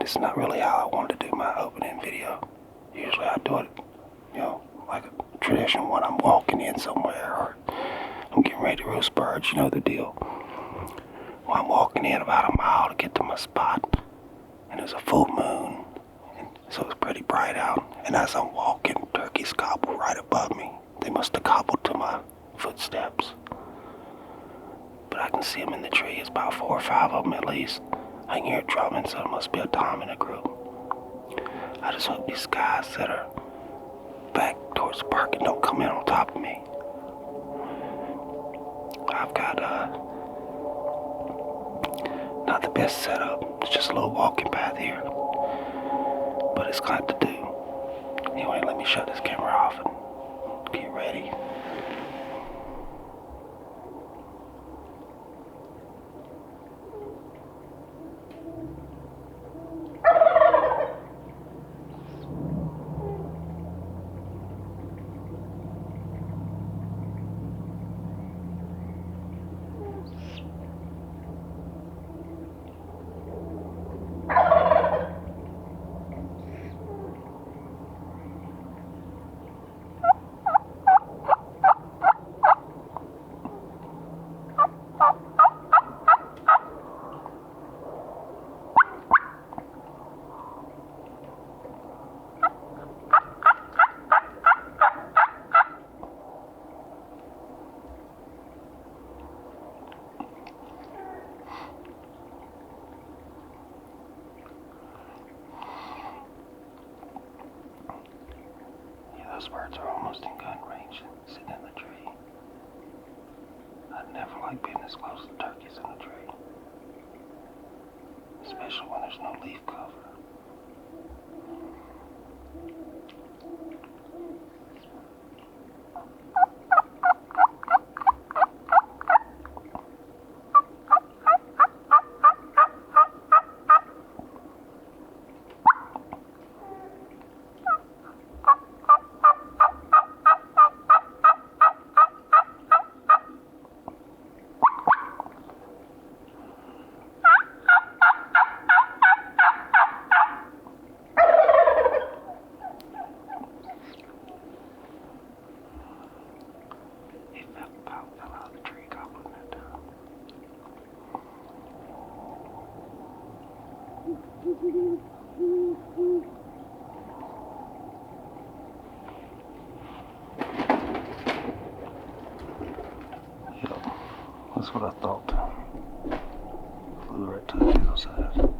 This is not really how I wanted to do my opening video. Usually I do it, like a traditional one. I'm walking in somewhere or I'm getting ready to roast birds, you know the deal. Well, I'm walking in about a mile to get to my spot, and there's a full moon, and so it's pretty bright out. And as I'm walking, turkeys gobble right above me. They must have gobbled to my footsteps. But I can see them in the tree. It's about 4 or 5 of them at least. I can hear drumming, so it must be a tom in a group. I just hope these guys that are back towards the parking don't come in on top of me. I've got not the best setup. It's just a little walking path here, but it's got to do. Anyway, let me shut this camera off and get ready. Those birds are almost in gun range, sitting in the tree. I'd never like being this close to turkeys in the tree, especially when there's no leaf cover. That's what I thought. Flew right to the other side.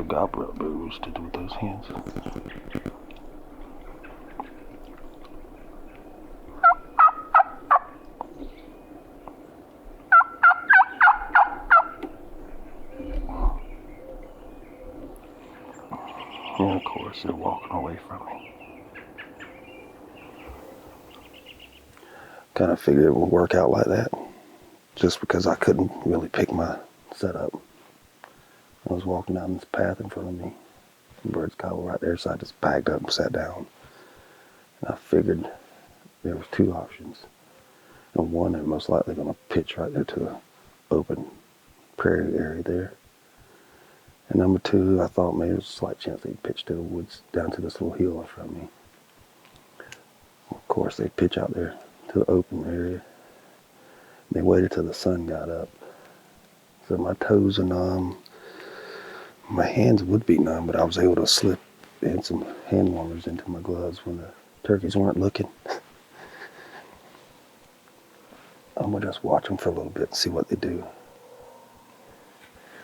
gobbler up there roosted with those hens. And of course, they're walking away from me. Kind of figured it would work out like that, just because I couldn't really pick my setup. I was walking down this path in front of me. The birds gobbled right there, so I just backed up and sat down. And I figured there was two options. And one, they're most likely going to pitch right there to the open prairie area there. And number two, I thought maybe there's a slight chance they'd pitch to the woods down to this little hill in front of me. Of course, they pitch out there to the open area. They waited till the sun got up. So my toes are numb. My hands would be numb, but I was able to slip in some hand warmers into my gloves when the turkeys weren't looking. I'm going to just watch them for a little bit and see what they do.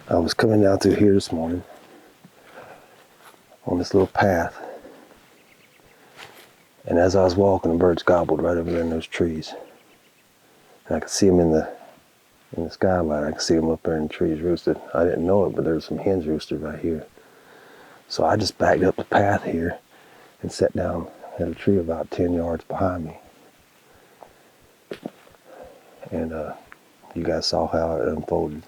I was coming down through here this morning on this little path. And as I was walking, the birds gobbled right over there in those trees. And I could see them in the skyline. I could see them up there in the trees roosted. I didn't know it, but there were some hens roosted right here. So I just backed up the path here and sat down at a tree about 10 yards behind me. And you guys saw how it unfolded.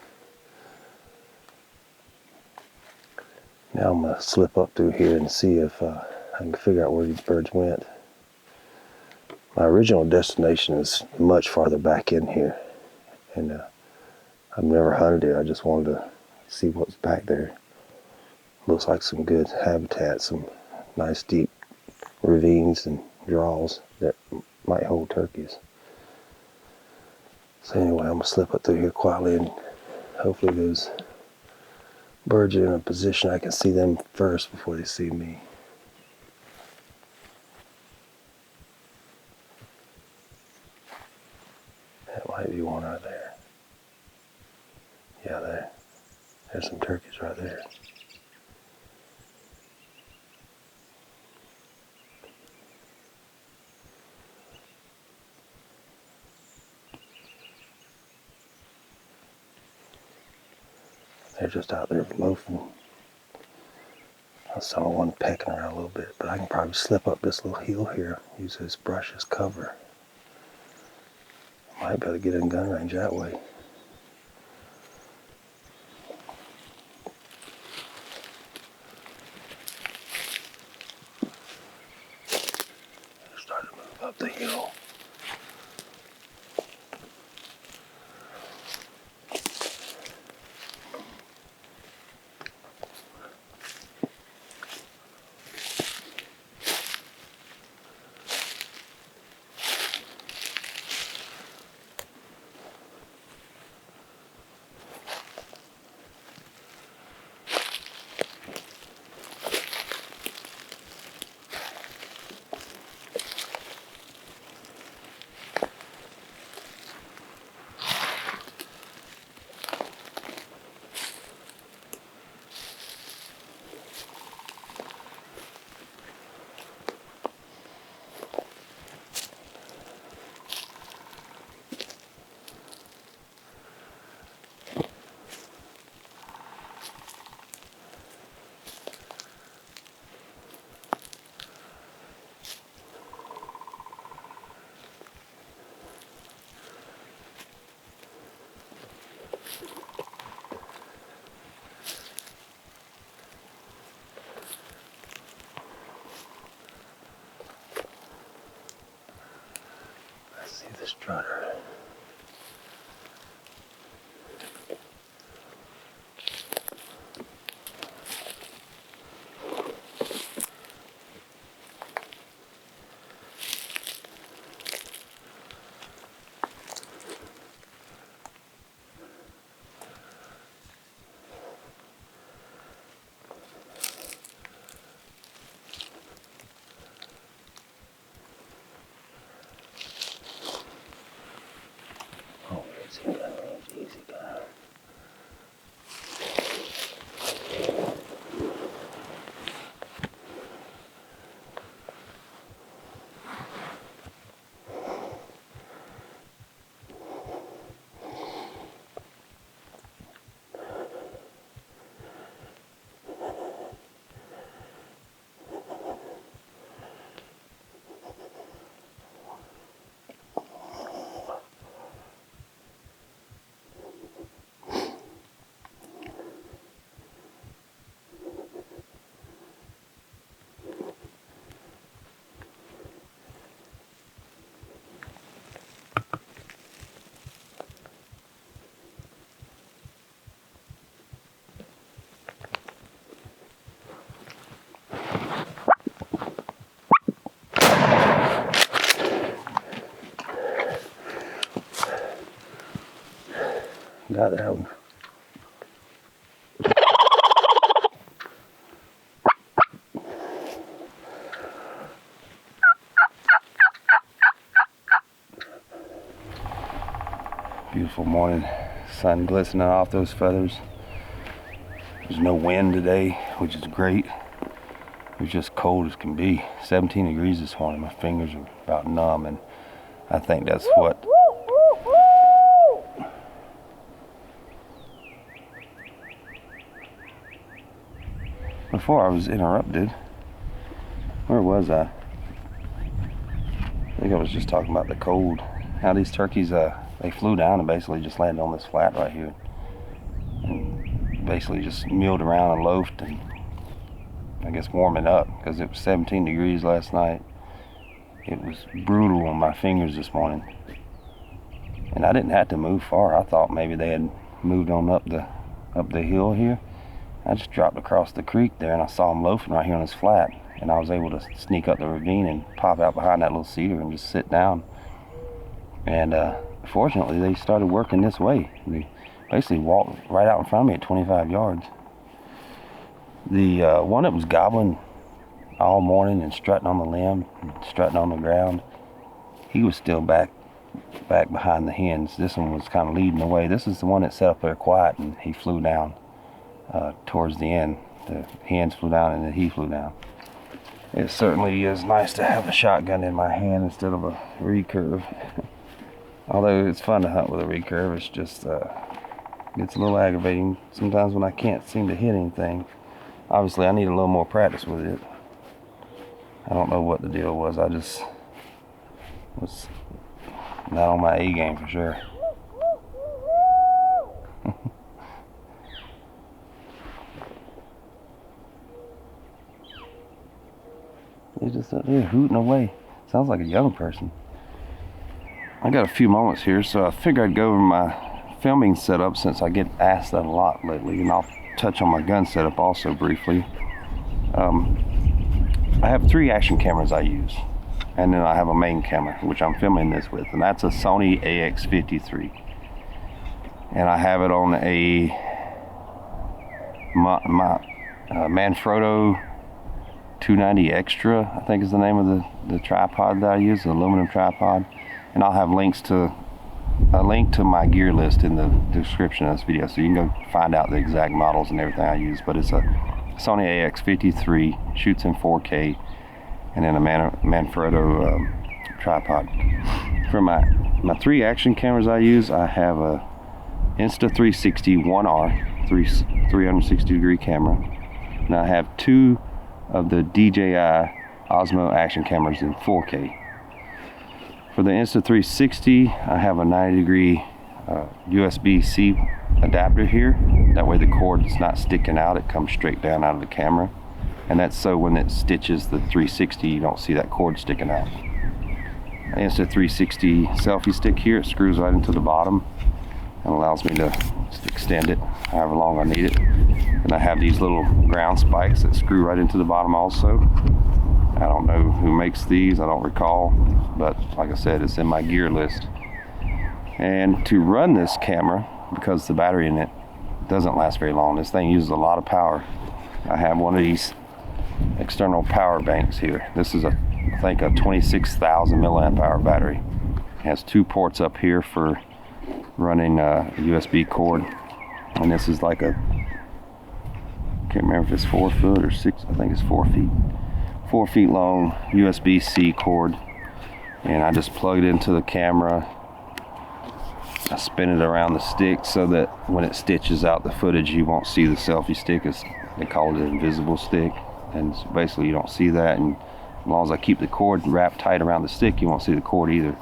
Now I'm going to slip up through here and see if I can figure out where these birds went. My original destination is much farther back in here. And I've never hunted it. I just wanted to see what's back there. Looks like some good habitat, some nice deep ravines and draws that might hold turkeys. So anyway, I'm going to slip up through here quietly and hopefully those birds are in a position I can see them first before they see me. That might be one right there. Yeah, there's some turkeys right there. They're just out there loafing. I saw one pecking around a little bit, but I can probably slip up this little hill here, use this brush as cover. Might be able to get in gun range that way. Started to move up the hill. See the strutter. Got that one. Beautiful morning, sun glistening off those feathers. There's no wind today, which is great. It was just cold as can be. 17 degrees this morning. My fingers are about numb, and I think that's what before I was interrupted. Where was I? I think I was just talking about the cold. How these turkeys, they flew down and basically just landed on this flat right here. And basically just milled around and loafed and I guess warming up because it was 17 degrees last night. It was brutal on my fingers this morning. And I didn't have to move far. I thought maybe they had moved on up the hill here. I just dropped across the creek there and I saw them loafing right here on this flat. And I was able to sneak up the ravine and pop out behind that little cedar and just sit down. And fortunately, they started working this way. They basically walked right out in front of me at 25 yards. The one that was gobbling all morning and strutting on the limb, and strutting on the ground, he was still back behind the hens. This one was kind of leading the way. This is the one that sat up there quiet, and he flew down towards the end. The hens flew down, and then he flew down. It certainly is nice to have a shotgun in my hand instead of a recurve. Although it's fun to hunt with a recurve, it's just gets a little aggravating sometimes when I can't seem to hit anything. Obviously, I need a little more practice with it. I don't know what the deal was. I just was not on my A game for sure. He's just up there hooting away. Sounds like a young person. I got a few moments here, so I figured I'd go over my filming setup since I get asked that a lot lately, and I'll touch on my gun setup also briefly. I have 3 action cameras I use, and then I have a main camera, which I'm filming this with, and that's a Sony AX53. And I have it on a Manfrotto 290 Extra, I think is the name of the tripod that I use, the aluminum tripod. And I'll have a link to my gear list in the description of this video, so you can go find out the exact models and everything I use. But it's a Sony AX53, shoots in 4K, and then a Manfrotto tripod. For my 3 action cameras I use, I have a Insta360 1R 360 degree camera, and I have 2 of the DJI Osmo action cameras in 4K. For the Insta360, I have a 90 degree USB-C adapter here. That way the cord is not sticking out, it comes straight down out of the camera. And that's so when it stitches the 360, you don't see that cord sticking out. The Insta360 selfie stick here, it screws right into the bottom and allows me to extend it however long I need it. And I have these little ground spikes that screw right into the bottom also. I don't know who makes these, I don't recall, but like I said, it's in my gear list. And to run this camera, because the battery in it doesn't last very long, this thing uses a lot of power, I have one of these external power banks here. This is I think a 26,000 milliamp hour battery. It has 2 ports up here for running a USB cord, and this is like I can't remember if it's 4 foot or 6, I think it's 4 feet. 4 feet long USB-C cord, and I just plug it into the camera. I spin it around the stick so that when it stitches out the footage, you won't see the selfie stick. They call it an invisible stick, and so basically you don't see that. And as long as I keep the cord wrapped tight around the stick, you won't see the cord either.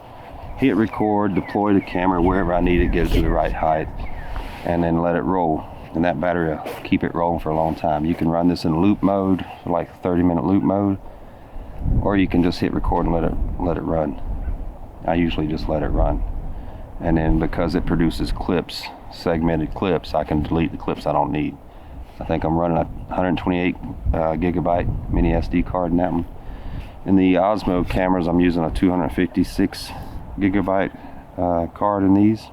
Hit record, deploy the camera wherever I need it, get it to the right height, and then let it roll. And that battery will keep it rolling for a long time. You can run this in loop mode, like 30-minute loop mode, or you can just hit record and let it run. I usually just let it run. And then because it produces clips, segmented clips, I can delete the clips I don't need. I think I'm running a 128 gigabyte mini SD card in that one. In the Osmo cameras, I'm using a 256 gigabyte card in these.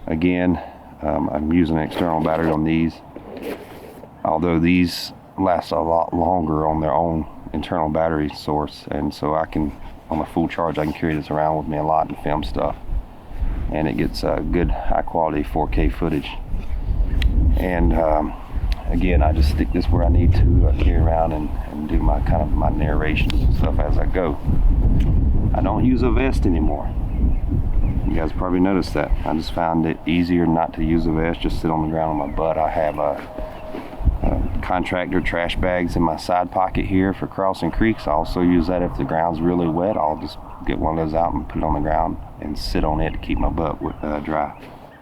Again, I'm using an external battery on these, although these last a lot longer on their own internal battery source, and so I can, on a full charge, I can carry this around with me a lot and film stuff, and it gets good high quality 4K footage. And again, I just stick this where I need to carry around and do my kind of my narrations and stuff as I go. I don't use a vest anymore. You guys probably noticed that. I just found it easier not to use a vest, just sit on the ground on my butt. I have contractor trash bags in my side pocket here for crossing creeks. I also use that if the ground's really wet. I'll just get one of those out and put it on the ground and sit on it to keep my butt dry.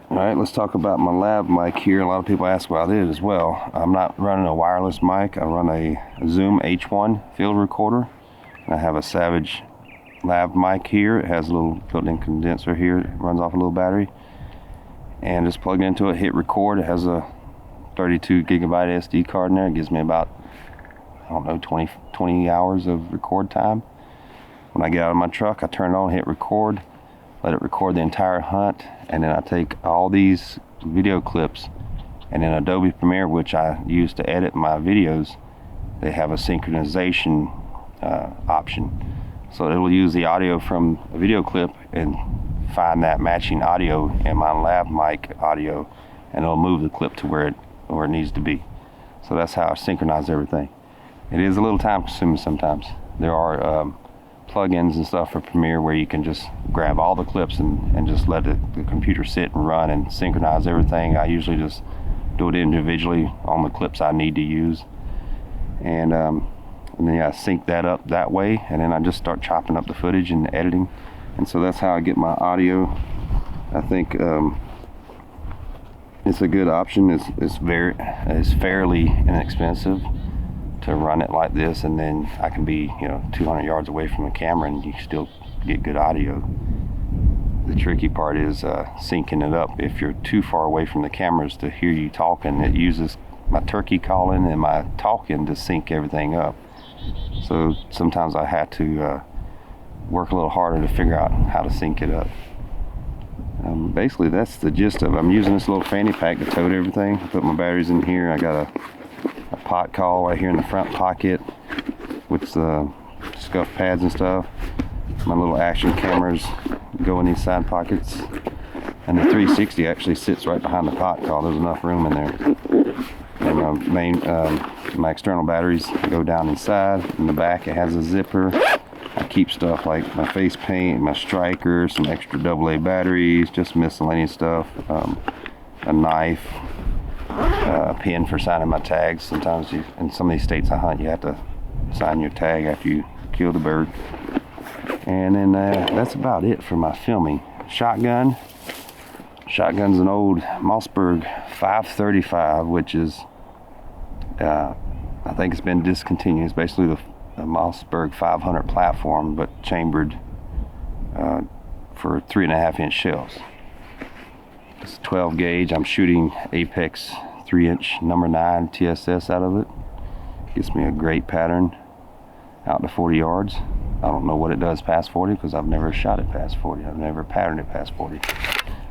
Alright, let's talk about my lav mic here. A lot of people ask about it as well. I'm not running a wireless mic. I run a Zoom H1 field recorder. And I have a Savage lav mic here. It has a little built-in condenser here. It runs off a little battery. And just plug it into it, hit record. It has a 32 gigabyte SD card in there. It gives me about, I don't know, 20 hours of record time. When I get out of my truck, I turn it on, hit record, let it record the entire hunt, and then I take all these video clips, and in Adobe Premiere, which I use to edit my videos, they have a synchronization option. So it will use the audio from a video clip and find that matching audio in my lav mic audio, and it'll move the clip to where it needs to be. So that's how I synchronize everything. It is a little time consuming sometimes. There are plugins and stuff for Premiere where you can just grab all the clips and just let the computer sit and run and synchronize everything. I usually just do it individually on the clips I need to use, and then I sync that up that way, and then I just start chopping up the footage and editing. And so that's how I get my audio. I think it's a good option. It's fairly inexpensive to run it like this, and then I can be 200 yards away from the camera and you still get good audio. The tricky part is syncing it up. If you're too far away from the cameras to hear you talking, it uses my turkey calling and my talking to sync everything up. So sometimes I have to work a little harder to figure out how to sync it up. Basically that's the gist of it. I'm using this little fanny pack to tote everything. I put my batteries in here. I got a pot call right here in the front pocket with the scuff pads and stuff. My little action cameras go in these side pockets, and the 360 actually sits right behind the pot call. There's enough room in there. And my external batteries go down inside. In the back it has a zipper. I keep stuff like my face paint, my striker, some extra AA batteries, just miscellaneous stuff, a knife, a pin for signing my tags. Sometimes in some of these states I hunt, you have to sign your tag after you kill the bird. And then that's about it for my filming. Shotgun's an old Mossberg 535, which is I think it's been discontinued. It's basically the Mossberg 500 platform, but chambered for 3.5-inch shells. It's 12 gauge. I'm shooting Apex 3-inch number 9 TSS out of it. Gives me a great pattern out to 40 yards. I don't know what it does past 40 because I've never shot it past 40. I've never patterned it past 40.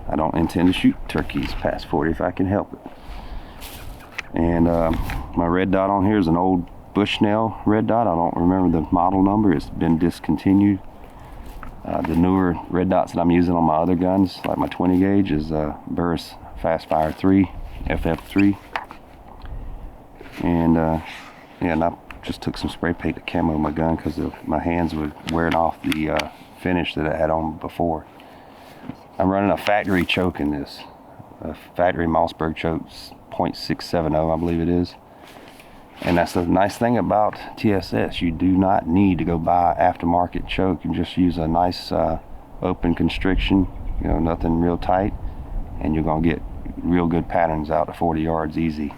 I don't intend to shoot turkeys past 40 if I can help it. And my red dot on here is an old Bushnell red dot. I don't remember the model number. It's been discontinued. The newer red dots that I'm using on my other guns, like my 20 gauge, is Burris Fastfire 3 FF3. And and I just took some spray paint to camo my gun because my hands were wearing off the finish that I had on before. I'm running a factory choke in this, a factory Mossberg choke, .670 I believe it is. And that's the nice thing about TSS. You do not need to go buy aftermarket choke. You just use a nice open constriction, nothing real tight, and you're gonna get real good patterns out to 40 yards easy.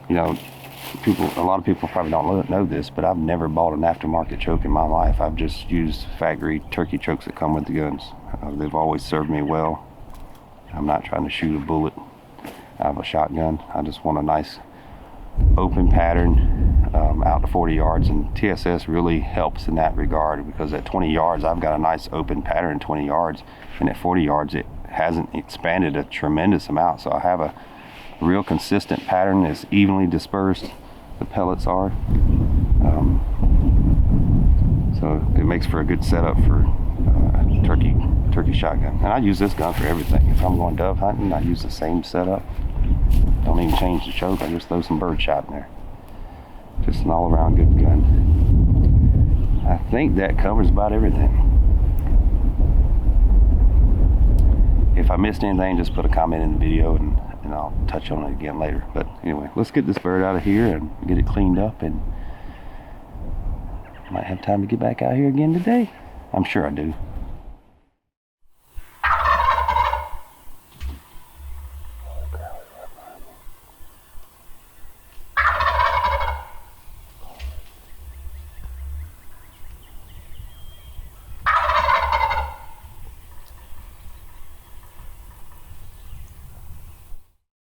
A lot of people probably don't know this, but I've never bought an aftermarket choke in my life. I've just used factory turkey chokes that come with the guns. They've always served me well. I'm not trying to shoot a bullet out of a shotgun. I just want a nice open pattern out to 40 yards, and TSS really helps in that regard, because at 20 yards I've got a nice open pattern 20 yards, and at 40 yards it hasn't expanded a tremendous amount, so I have a real consistent pattern that's evenly dispersed. The pellets are. So it makes for a good setup for turkey shotgun. And I use this gun for everything. If I'm going dove hunting, I use the same setup. Don't even change the choke, I just throw some bird shot in there. Just an all-around good gun. I think that covers about everything. If I missed anything, just put a comment in the video and I'll touch on it again later. But anyway, let's get this bird out of here and get it cleaned up, and might have time to get back out here again today. I'm sure I do.